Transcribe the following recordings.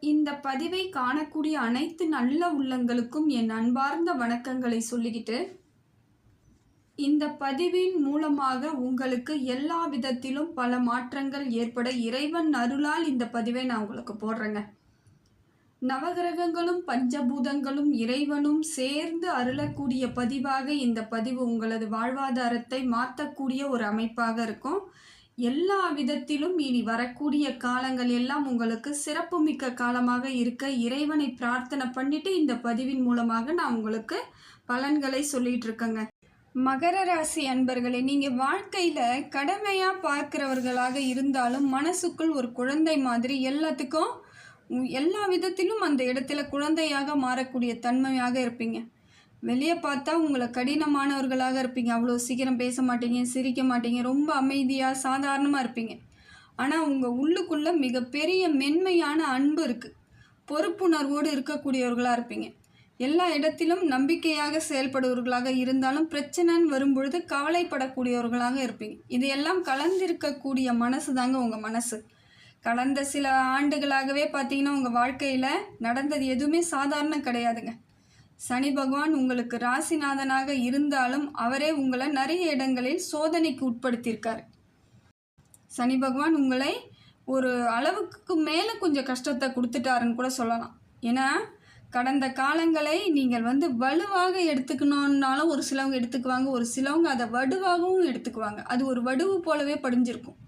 இந்த பதிவை காணக்கூடிய அனைத்து நல்ல உள்ளங்களுக்கும் என் அன்பார்ந்த வணக்கங்களை சொல்லிக்கிட்டு, இந்த பதிவின் மூலமாக உங்களுக்கு எல்லா விதத்திலும் பல மாற்றங்கள் ஏற்பட இறைவன் அருளால் இந்த பதிவை நான் உங்களுக்கு போடுறேங்க. நவகிரகங்களும் பஞ்சபூதங்களும் இறைவனும் சேர்ந்து அருளக்கூடிய பதிவாக இந்த பதிவு உங்களது வாழ்வாதாரத்தை மாற்றக்கூடிய ஒரு அமைப்பாக இருக்கும். எல்லா விதத்திலும் இனி வரக்கூடிய காலங்கள் எல்லாம் உங்களுக்கு சிறப்புமிக்க காலமாக இருக்க இறைவனை பிரார்த்தனை பண்ணிட்டு இந்த பதிவின் மூலமாக நான் உங்களுக்கு பலன்களை சொல்லிட்டு இருக்கேங்க. மகர ராசி அன்பர்களே, நீங்கள் வாழ்க்கையில் கடமையாக பார்க்குறவர்களாக இருந்தாலும் மனசுக்குள் ஒரு குழந்தை மாதிரி எல்லாத்துக்கும் எல்லா விதத்திலும் அந்த இடத்துல குழந்தையாக மாறக்கூடிய தன்மையாக இருப்பீங்க. வெளியே பார்த்தா உங்களை கடினமானவர்களாக இருப்பீங்க. அவ்வளோ சீக்கிரம் பேச மாட்டீங்க, சிரிக்க மாட்டீங்க, ரொம்ப அமைதியாக சாதாரணமாக இருப்பீங்க. ஆனால் உங்கள் உள்ளுக்குள்ளே மிகப்பெரிய மென்மையான அன்பு இருக்குது. பொறுப்புணர்வோடு இருக்கக்கூடியவர்களாக இருப்பீங்க. எல்லா இடத்திலும் நம்பிக்கையாக செயல்படுவர்களாக இருந்தாலும் பிரச்சனைன்னு வரும்பொழுது கவலைப்படக்கூடியவர்களாக இருப்பீங்க. இதையெல்லாம் கலந்திருக்கக்கூடிய மனசு தாங்க உங்கள் மனசு. கடந்த சில ஆண்டுகளாகவே பார்த்தீங்கன்னா உங்கள் வாழ்க்கையில் நடந்தது எதுவுமே சாதாரணம் கிடையாதுங்க. சனி பகவான் உங்களுக்கு ராசிநாதனாக இருந்தாலும் அவரே உங்களை நிறைய இடங்களில் சோதனைக்கு உட்படுத்தியிருக்காரு. சனி பகவான் உங்களை ஒரு அளவுக்கு மேலே கொஞ்சம் கஷ்டத்தை கொடுத்துட்டாருன்னு கூட சொல்லலாம். ஏன்னா கடந்த காலங்களை நீங்கள் வலுவாக எடுத்துக்கணுன்னாலும் ஒரு சிலவங்க எடுத்துக்குவாங்க, ஒரு சிலவங்க அதை வடுவாகவும் எடுத்துக்குவாங்க. அது ஒரு வடுவு போலவே படிஞ்சிருக்கும்.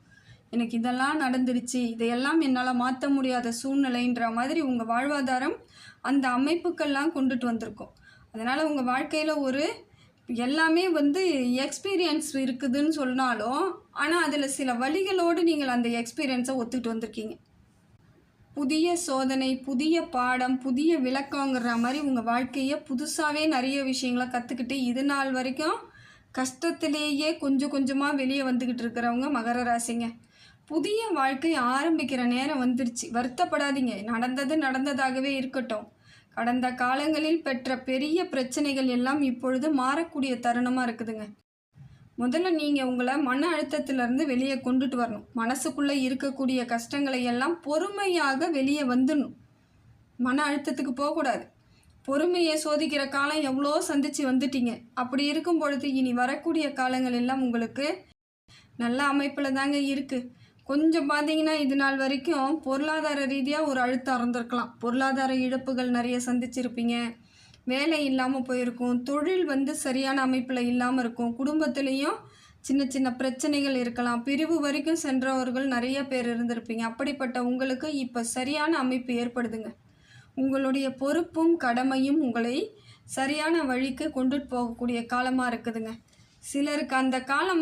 எனக்கு இதெல்லாம் நடந்துருச்சு, இதையெல்லாம் என்னால் மாற்ற முடியாத சூழ்நிலைன்ற மாதிரி உங்கள் வாழ்வாதாரம் அந்த அமைப்புக்கெல்லாம் கொண்டுட்டு வந்திருக்கும். அதனால் உங்கள் வாழ்க்கையில் ஒரு எல்லாமே எக்ஸ்பீரியன்ஸ் இருக்குதுன்னு சொன்னாலும் ஆனால் அதில் சில வழிகளோடு நீங்கள் அந்த எக்ஸ்பீரியன்ஸை ஒத்துக்கிட்டு வந்திருக்கீங்க. புதிய சோதனை, புதிய பாடம், புதிய விளக்கங்கிற மாதிரி உங்கள் வாழ்க்கையை புதுசாகவே நிறைய விஷயங்களை கற்றுக்கிட்டு இது நாள் வரைக்கும் கஷ்டத்திலேயே கொஞ்சம் கொஞ்சமாக வெளியே வந்துக்கிட்டு இருக்கிறவங்க மகர ராசிங்க. புதிய வாழ்க்கை ஆரம்பிக்கிற நேரம் வந்துருச்சு. வருத்தப்படாதீங்க. நடந்தது நடந்ததாகவே இருக்கட்டும். கடந்த காலங்களில் பெற்ற பெரிய பிரச்சனைகள் எல்லாம் இப்பொழுது மாறக்கூடிய தருணமாக இருக்குதுங்க. முதல்ல நீங்கள் உங்களை மன அழுத்தத்திலேருந்து வெளியே கொண்டுட்டு வரணும். மனசுக்குள்ளே இருக்கக்கூடிய கஷ்டங்களை எல்லாம் பொறுமையாக வெளியே வந்துடணும். மன அழுத்தத்துக்கு போகக்கூடாது. பொறுமையை சோதிக்கிற காலம் எவ்வளோ சந்தித்து வந்துட்டீங்க. அப்படி இருக்கும் பொழுது இனி வரக்கூடிய காலங்கள் எல்லாம் உங்களுக்கு நல்ல அமைப்பில் தாங்க இருக்குது. கொஞ்சம் பார்த்தீங்கன்னா இது நாள் வரைக்கும் பொருளாதார ரீதியாக ஒரு அழுத்தம் இருந்திருக்கலாம். பொருளாதார இழப்புகள் நிறைய சந்திச்சிருப்பீங்க. வேலை இல்லாமல் போயிருக்கும். தொழில் சரியான அமைப்பில் இல்லாமல் இருக்கும். குடும்பத்துலேயும் சின்ன சின்ன பிரச்சனைகள் இருக்கலாம். பிரிவு வரைக்கும் சென்றவர்கள் நிறைய பேர் இருந்திருப்பீங்க. அப்படிப்பட்ட உங்களுக்கு இப்போ சரியான அமைப்பு ஏற்படுதுங்க. உங்களுடைய பொறுப்பும் கடமையும் உங்களை சரியான வழிக்கு கொண்டுட்டு போகக்கூடிய காலமாக இருக்குதுங்க. சிலருக்கு அந்த காலம்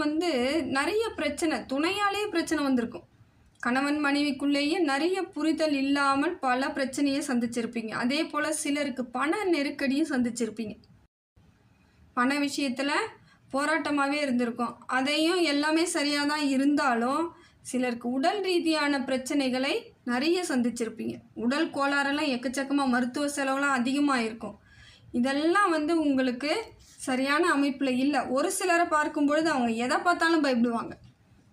நிறைய பிரச்சனை, துணையாலே பிரச்சனை வந்திருக்கும். கணவன் மனைவிக்குள்ளேயே நிறைய புரிதல் இல்லாமல் பல பிரச்சனையை சந்திச்சிருப்பீங்க. அதே போல் சிலருக்கு பண நெருக்கடியும் சந்திச்சிருப்பீங்க. பண விஷயத்தில் போராட்டமாகவே இருந்திருக்கும். அதையும் எல்லாமே சரியாக தான் இருந்தாலும் சிலருக்கு உடல் ரீதியான பிரச்சனைகளை நிறைய சந்திச்சிருப்பீங்க. உடல் கோளாறெல்லாம் எக்கச்சக்கமாக, மருத்துவ செலவுலாம் அதிகமாக இருக்கும். இதெல்லாம் உங்களுக்கு சரியான அமைப்பில் இல்லை. ஒரு சிலரை பார்க்கும்பொழுது அவங்க எதை பார்த்தாலும் பயப்படுவாங்க.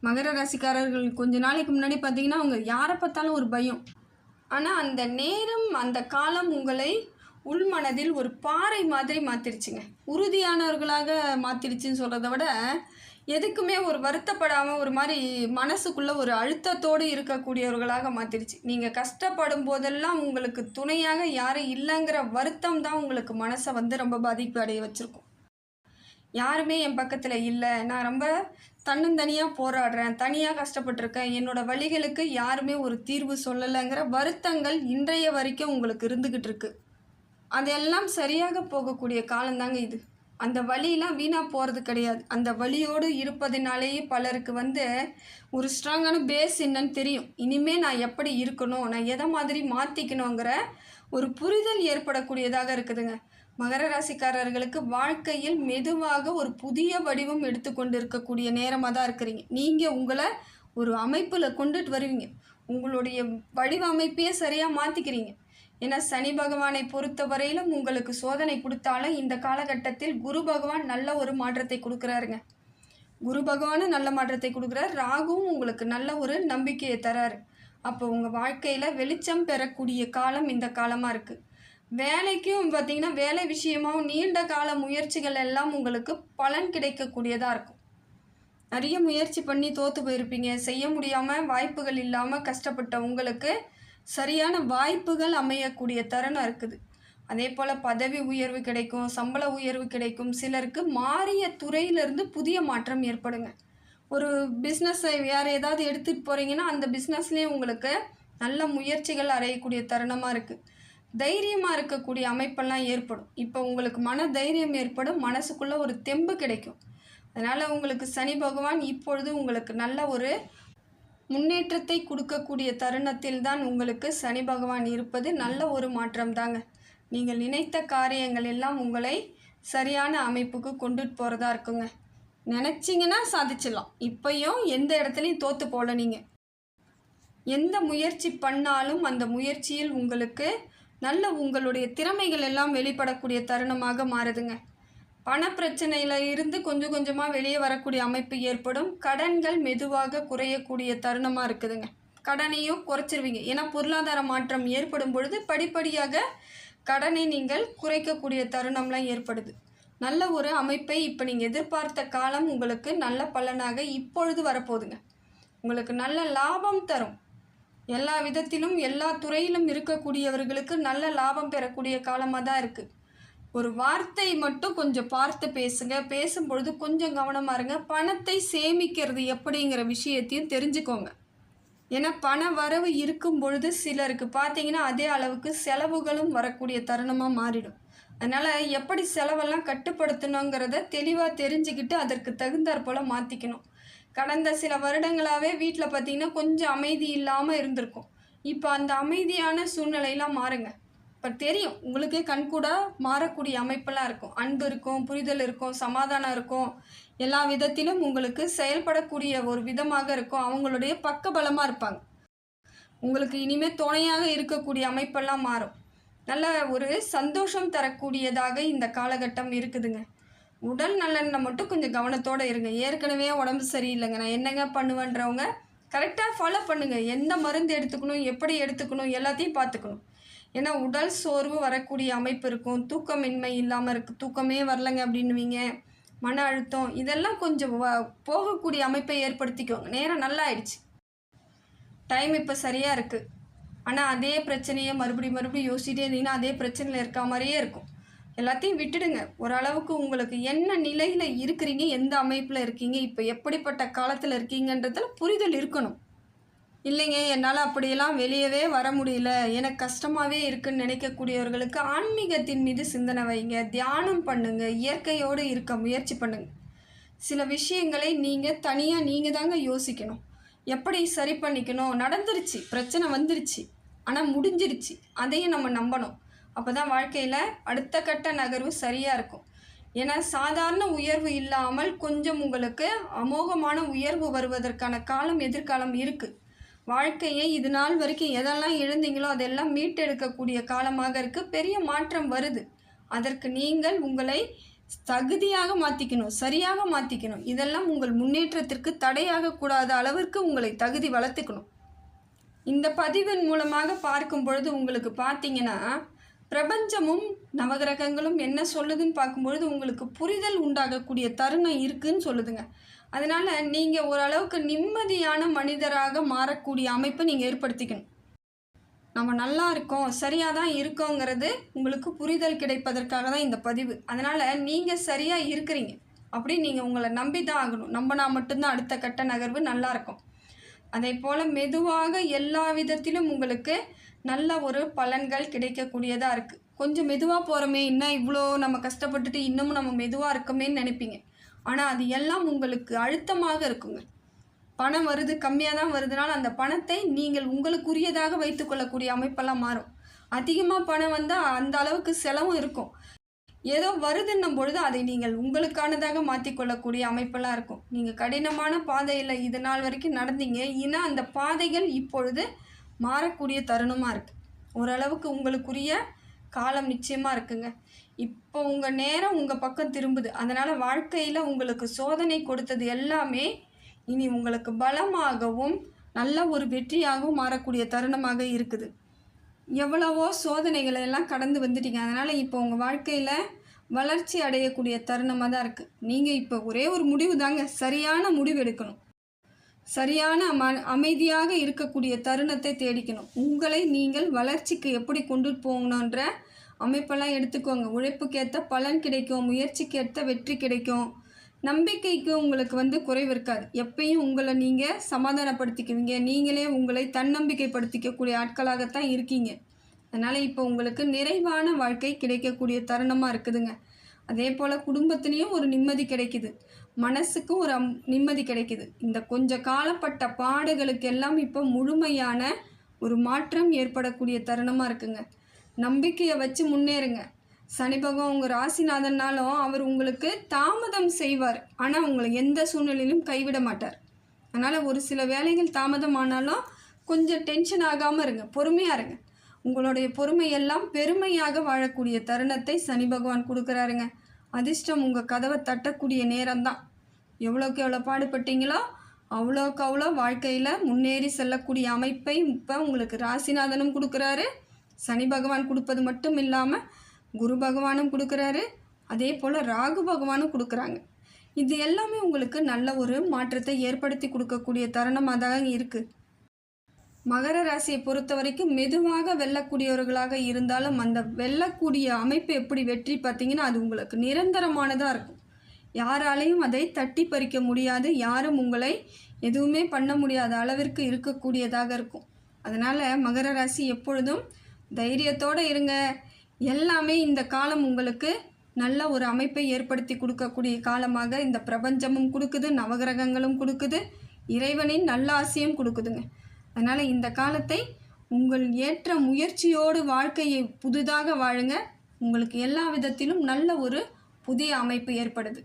மகர ராசிக்காரர்கள் கொஞ்ச நாளைக்கு முன்னாடி பார்த்தீங்கன்னா அவங்க யாரை பார்த்தாலும் ஒரு பயம். ஆனால் அந்த நேரம், அந்த காலம் உங்களை உள்மனதில் ஒரு பாறை மாதிரி மாற்றிடுச்சுங்க. உறுதியானவர்களாக மாற்றிடுச்சின்னு சொல்கிறத விட எதுக்குமே ஒரு வருத்தப்படாமல் ஒரு மாதிரி மனசுக்குள்ளே ஒரு அழுத்தத்தோடு இருக்கக்கூடியவர்களாக மாற்றிடுச்சு. நீங்கள் கஷ்டப்படும் போதெல்லாம் உங்களுக்கு துணையாக யாரும் இல்லைங்கிற வருத்தம் தான் உங்களுக்கு மனசை ரொம்ப பாதிப்பு அடைய வச்சுருக்கும். யாருமே என் பக்கத்தில் இல்லை, நான் ரொம்ப தன்னந்தனியாக போராடுறேன், தனியாக கஷ்டப்பட்டிருக்கேன், என்னோடய வழிகளுக்கு யாருமே ஒரு தீர்வு சொல்லலைங்கிற வருத்தங்கள் இன்றைய வரைக்கும் உங்களுக்கு இருந்துக்கிட்டு இருக்கு. அதெல்லாம் சரியாக போகக்கூடிய காலந்தாங்க இது. அந்த வழியெலாம் வீணாக போகிறது கிடையாது. அந்த வழியோடு இருப்பதினாலேயே பலருக்கு ஒரு ஸ்ட்ராங்கான பேஸ் என்னன்னு தெரியும். இனிமேல் நான் எப்படி இருக்கணும், நான் எதை மாதிரி மாற்றிக்கணுங்கிற ஒரு புரிதல் ஏற்படக்கூடியதாக இருக்குதுங்க. மகர ராசிக்காரர்களுக்கு வாழ்க்கையில் மெதுவாக ஒரு புதிய வடிவம் எடுத்துக்கொண்டு இருக்கக்கூடிய நேரமாக தான் இருக்கிறீங்க. நீங்கள் உங்களை ஒரு அமைப்பில் கொண்டுட்டு வருவீங்க. உங்களுடைய வடிவமைப்பையே சரியாக மாற்றிக்கிறீங்க. ஏன்னா சனி பகவானை பொறுத்த வரையிலும் உங்களுக்கு சோதனை கொடுத்தாலும் இந்த காலகட்டத்தில் குரு பகவான் நல்ல ஒரு மாற்றத்தை கொடுக்குறாருங்க. குரு பகவானும் நல்ல மாற்றத்தை கொடுக்குறார். ராகுவும் உங்களுக்கு நல்ல ஒரு நம்பிக்கையை தராரு. அப்போ உங்கள் வாழ்க்கையில் வெளிச்சம் பெறக்கூடிய காலம் இந்த காலமாக இருக்குது. வேலைக்கும் பார்த்தீங்கன்னா வேலை விஷயமாகவும் நீண்ட கால முயற்சிகள் எல்லாம் உங்களுக்கு பலன் கிடைக்கக்கூடியதாக இருக்கும். நிறைய முயற்சி பண்ணி தோற்று போயிருப்பீங்க, செய்ய முடியாமல் வாய்ப்புகள் இல்லாமல் கஷ்டப்பட்ட உங்களுக்கு சரியான வாய்ப்புகள் அமையக்கூடிய தருணம் இருக்குது. அதே போல் பதவி உயர்வு கிடைக்கும், சம்பள உயர்வு கிடைக்கும். சிலருக்கு மாறிய துறையிலிருந்து புதிய மாற்றம் ஏற்படுங்க. ஒரு பிஸ்னஸை வேறு ஏதாவது எடுத்துகிட்டு போகிறீங்கன்னா அந்த பிஸ்னஸ்லேயே உங்களுக்கு நல்ல முயற்சிகள் அடையக்கூடிய தருணமாக இருக்குது. தைரியமாக இருக்கக்கூடிய அமைப்பெல்லாம் ஏற்படும். இப்போ உங்களுக்கு மன தைரியம் ஏற்படும், மனசுக்குள்ளே ஒரு தெம்பு கிடைக்கும். அதனால் உங்களுக்கு சனி பகவான் இப்பொழுது உங்களுக்கு நல்ல ஒரு முன்னேற்றத்தை கொடுக்கக்கூடிய தருணத்தில் தான் உங்களுக்கு சனி பகவான் இருப்பது நல்ல ஒரு மாற்றம் தாங்க. நீங்கள் நினைத்த காரியங்கள் எல்லாம் உங்களை சரியான அமைப்புக்கு கொண்டுட்டு போகிறதா இருக்குங்க. நினச்சிங்கன்னா சாதிச்சிடலாம். இப்போயும் எந்த இடத்துலையும் தோற்று போகல. நீங்கள் எந்த முயற்சி பண்ணாலும் அந்த முயற்சியில் உங்களுக்கு நல்ல உங்களுடைய திறமைகள் எல்லாம் வெளிப்படக்கூடிய தருணமாக மாறுதுங்க. பணப்பிரச்சனையில் இருந்து கொஞ்சம் கொஞ்சமாக வெளியே வரக்கூடிய அமைப்பு ஏற்படும். கடன்கள் மெதுவாக குறையக்கூடிய தருணமாக இருக்குதுங்க. கடனையும் குறைச்சிருவீங்க. ஏன்னா பொருளாதார மாற்றம் ஏற்படும் பொழுது படிப்படியாக கடனை நீங்கள் குறைக்கக்கூடிய தருணம்லாம் ஏற்படுது. நல்ல ஒரு அமைப்பை இப்போ நீங்கள் எதிர்பார்த்த காலம் உங்களுக்கு நல்ல பலனாக இப்பொழுது வரப்போகுதுங்க. உங்களுக்கு நல்ல லாபம் தரும். எல்லா விதத்திலும் எல்லா துறையிலும் இருக்கக்கூடியவர்களுக்கு நல்ல லாபம் பெறக்கூடிய காலமாக தான் இருக்குது. ஒரு வார்த்தை மட்டும் கொஞ்சம் பார்த்து பேசுங்க. பேசும்பொழுது கொஞ்சம் கவனமாக இருங்க. பணத்தை சேமிக்கிறது எப்படிங்கிற விஷயத்தையும் தெரிஞ்சுக்கோங்க. ஏன்னா பண வரவு இருக்கும் பொழுது சிலருக்கு பார்த்தீங்கன்னா அதே அளவுக்கு செலவுகளும் வரக்கூடிய தருணமாக மாறிடும். அதனால் எப்படி செலவெல்லாம் கட்டுப்படுத்தணுங்கிறத தெளிவாக தெரிஞ்சுக்கிட்டு அதற்கு தகுந்தாற் போல் மாற்றிக்கணும். கடந்த சில வருடங்களாகவே வீட்டில் பார்த்தீங்கன்னா கொஞ்சம் அமைதி இல்லாமல் இருந்திருக்கும். இப்போ அந்த அமைதியான சூழ்நிலையெல்லாம் மாறுங்க. இப்போ தெரியும் உங்களுக்கே கண்கூட மாறக்கூடிய அமைப்பெல்லாம் இருக்கும். அன்பு இருக்கும், புரிதல் இருக்கும், சமாதானம் இருக்கும். எல்லா விதத்திலும் உங்களுக்கு செயல்படக்கூடிய ஒரு விதமாக இருக்கும். அவங்களுடைய பக்கபலமாக இருப்பாங்க. உங்களுக்கு இனிமேல் துணையாக இருக்கக்கூடிய அமைப்பெல்லாம் மாறும். நல்ல ஒரு சந்தோஷம் தரக்கூடியதாக இந்த காலகட்டம் இருக்குதுங்க. உடல் நலனில் மட்டும் கொஞ்சம் கவனத்தோடு இருங்க. ஏற்கனவே உடம்பு சரியில்லைங்க, நான் என்னங்க பண்ணுவேன்றவங்க கரெக்டாக ஃபாலோ பண்ணுங்கள். எந்த மருந்து எடுத்துக்கணும், எப்படி எடுத்துக்கணும், எல்லாத்தையும் பார்த்துக்கணும். ஏன்னா உடல் சோர்வு வரக்கூடிய அமைப்பு இருக்கும். தூக்கமின்மை இல்லாமல் இருக்குது. தூக்கமே வரலைங்க அப்படின்னுவீங்க. மன அழுத்தம் இதெல்லாம் கொஞ்சம் போகக்கூடிய அமைப்பை ஏற்படுத்திக்கோங்க. நேரம் நல்லா ஆயிடுச்சு, டைம் இப்போ சரியாக இருக்குது. ஆனால் அதே பிரச்சனையை மறுபடியும் யோசிச்சுட்டே இருந்தீங்கன்னா அதே பிரச்சனையில் இருக்க மாதிரியே இருக்கும். எல்லாத்தையும் விட்டுடுங்க. ஓரளவுக்கு உங்களுக்கு என்ன நிலையில் இருக்கிறீங்க, எந்த அமைப்பில் இருக்கீங்க, இப்போ எப்படிப்பட்ட காலத்தில் இருக்கீங்கன்றதில் புரிதல் இருக்கணும். இல்லைங்க என்னால் அப்படியெல்லாம் வெளியவே வர முடியல, எனக்கு கஷ்டமாகவே இருக்குன்னு நினைக்கக்கூடியவர்களுக்கு ஆன்மீகத்தின் மீது சிந்தனை வைங்க. தியானம் பண்ணுங்கள். இயற்கையோடு இருக்க முயற்சி பண்ணுங்கள். சில விஷயங்களை நீங்கள் தனியாக நீங்கள் தாங்க யோசிக்கணும். எப்படி சரி பண்ணிக்கணும். நடந்துருச்சு, பிரச்சனை வந்துருச்சு, ஆனால் முடிஞ்சிருச்சு. அதையும் நம்ம நம்பணும். அப்போ தான் வாழ்க்கையில் அடுத்த கட்ட நகர்வு சரியாக இருக்கும். ஏன்னா சாதாரண உயர்வு இல்லாமல் கொஞ்சம் உங்களுக்கு அமோகமான உயர்வு வருவதற்கான காலம் எதிர்காலம் இருக்குது. வாழ்க்கையை இது நாள் வரைக்கும் எதெல்லாம் இழந்தீங்களோ அதெல்லாம் மீட்டெடுக்கக்கூடிய காலமாக இருக்குது. பெரிய மாற்றம் வருது. அதற்கு நீங்கள் உங்களை தகுதியாக மாற்றிக்கணும், சரியாக மாற்றிக்கணும். இதெல்லாம் உங்கள் முன்னேற்றத்திற்கு தடையாகக்கூடாத அளவிற்கு உங்களை தகுதி வளர்த்துக்கணும். இந்த பதிவின் மூலமாக பார்க்கும் பொழுது உங்களுக்கு பார்த்தீங்கன்னா பிரபஞ்சமும் நவகிரகங்களும் என்ன சொல்லுதுன்னு பார்க்கும்பொழுது உங்களுக்கு புரிதல் உண்டாகக்கூடிய தருணம் இருக்குதுன்னு சொல்லுதுங்க. அதனால் நீங்கள் ஓரளவுக்கு நிம்மதியான மனிதராக மாறக்கூடிய அமைப்பை நீங்கள் ஏற்படுத்திக்கணும். நம்ம நல்லா இருக்கோம், சரியாக தான் இருக்கோங்கிறது உங்களுக்கு புரிதல் கிடைப்பதற்காக தான் இந்த பதிவு. அதனால் நீங்கள் சரியாக இருக்கிறீங்க அப்படி நீங்கள் உங்களை நம்பி தான் ஆகணும். நம்பினா மட்டும்தான் அடுத்த கட்ட நகர்வு நல்லாயிருக்கும். அதே போல் மெதுவாக எல்லா விதத்திலும் உங்களுக்கு நல்ல ஒரு பலன்கள் கிடைக்கக்கூடியதாக இருக்குது. கொஞ்சம் மெதுவாக போகிறோமே, இன்னும் இவ்வளோ நம்ம கஷ்டப்பட்டுட்டு இன்னமும் நம்ம மெதுவாக இருக்கமேன்னு நினைப்பீங்க. ஆனால் அது எல்லாம் உங்களுக்கு அழுத்தமாக இருக்குங்க. பணம் வருது, கம்மியாக தான் வருதுனால அந்த பணத்தை நீங்கள் உங்களுக்குரியதாக வைத்துக்கொள்ளக்கூடிய அமைப்பெல்லாம் மாறும். அதிகமாக பணம் வந்தால் அந்த அளவுக்கு செலவும் இருக்கும். ஏதோ வருதுன்னும் பொழுது அதை நீங்கள் உங்களுக்கானதாக மாற்றிக்கொள்ளக்கூடிய அமைப்பெல்லாம் இருக்கும். நீங்கள் கடினமான பாதையில் இது நாள் வரைக்கும் நடந்தீங்க, ஏன்னா அந்த பாதைகள் இப்பொழுது மாறக்கூடிய தருணமாக இருக்குது. ஓரளவுக்கு உங்களுக்குரிய காலம் நிச்சயமாக இருக்குங்க. இப்போ உங்கள் நேரம் உங்கள் பக்கம் திரும்புது. அதனால் வாழ்க்கையில் உங்களுக்கு சோதனை கொடுத்தது எல்லாமே இனி உங்களுக்கு பலமாகவும் நல்ல ஒரு வெற்றியாகவும் மாறக்கூடிய தருணமாக இருக்குது. எவ்வளவோ சோதனைகளை எல்லாம் கடந்து வந்துட்டீங்க. அதனால் இப்போ உங்கள் வாழ்க்கையில் வளர்ச்சி அடையக்கூடிய தருணமாக தான் இருக்குது. நீங்கள் இப்போ ஒரே ஒரு முடிவு தாங்க, சரியான முடிவு எடுக்கணும். சரியான அமைதியாக இருக்கக்கூடிய தருணத்தை தேடிக்கணும். உங்களை நீங்கள் வளர்ச்சிக்கு எப்படி கொண்டு போகணுன்ற அமைப்பெல்லாம் எடுத்துக்கோங்க. உழைப்புக்கேற்ற பலன் கிடைக்கும், முயற்சிக்கேற்ற வெற்றி கிடைக்கும். நம்பிக்கைக்கு உங்களுக்கு குறைவு இருக்காது. எப்பயும் உங்களை நீங்கள் சமாதானப்படுத்திக்குவீங்க. நீங்களே உங்களை தன்னம்பிக்கைப்படுத்திக்கக்கூடிய ஆட்களாகத்தான் இருக்கீங்க. அதனால் இப்போ உங்களுக்கு நிறைவான வாழ்க்கை கிடைக்கக்கூடிய தருணமாக இருக்குதுங்க. அதே போல் குடும்பத்துலேயும் ஒரு நிம்மதி கிடைக்குது, மனசுக்கும் ஒரு நிம்மதி கிடைக்குது. இந்த கொஞ்ச காலப்பட்ட பாடுகளுக்கெல்லாம் இப்போ முழுமையான ஒரு மாற்றம் ஏற்படக்கூடிய தருணமாக இருக்குங்க. நம்பிக்கையை வச்சு முன்னேறுங்க. சனி பகவான் உங்கள் ராசிநாதன்னாலும் அவர் உங்களுக்கு தாமதம் செய்வார், ஆனால் உங்களை எந்த சூழ்நிலையிலும் கைவிட மாட்டார். அதனால் ஒரு சில வேலைகள் தாமதமானாலும் கொஞ்சம் டென்ஷன் ஆகாமல் இருங்க, பொறுமையாக இருங்க. உங்களுடைய பொறுமையெல்லாம் பெருமையாக வாழக்கூடிய தருணத்தை சனி பகவான் கொடுக்குறாருங்க. அதிர்ஷ்டம் உங்கள் கதவை தட்டக்கூடிய நேரம்தான். எவ்வளோக்கு எவ்வளோ பாடுபட்டீங்களோ அவ்வளோக்கு அவ்வளோ வாழ்க்கையில் முன்னேறி செல்லக்கூடிய அமைப்பை இப்போ உங்களுக்கு ராசிநாதனும் கொடுக்குறாரு. சனி பகவான் கொடுப்பது மட்டும் இல்லாமல் குரு பகவானும் கொடுக்குறாரு. அதே போல் ராகு பகவானும் கொடுக்குறாங்க. இது எல்லாமே உங்களுக்கு நல்ல ஒரு மாற்றத்தை ஏற்படுத்தி கொடுக்கக்கூடிய தருணமாக தான் இருக்குது. மகர ராசியை பொறுத்த வரைக்கும் மெதுவாக வெல்லக்கூடியவர்களாக இருந்தாலும் அந்த வெல்லக்கூடிய அமைப்பு எப்படி வெற்றி பார்த்தீங்கன்னா அது உங்களுக்கு நிரந்தரமானதாக இருக்கும். யாராலையும் அதை தட்டி பறிக்க முடியாது, யாரும் உங்களை எதுவுமே பண்ண முடியாத அளவிற்கு இருக்கக்கூடியதாக இருக்கும். அதனால் மகர ராசி எப்பொழுதும் தைரியத்தோடு இருங்க. எல்லாமே இந்த காலம் உங்களுக்கு நல்ல ஒரு அமைப்பை ஏற்படுத்தி கொடுக்கக்கூடிய காலமாக இந்த பிரபஞ்சமும் கொடுக்குது, நவகிரகங்களும் கொடுக்குது, இறைவனின் நல்ல ஆசையும் கொடுக்குதுங்க. அதனால் இந்த காலத்தை உங்கள் ஏற்ற முயற்சியோடு வாழ்க்கையை புதிதாக வாழுங்க. உங்களுக்கு எல்லா விதத்திலும் நல்ல ஒரு புதிய அமைப்பு ஏற்படுது.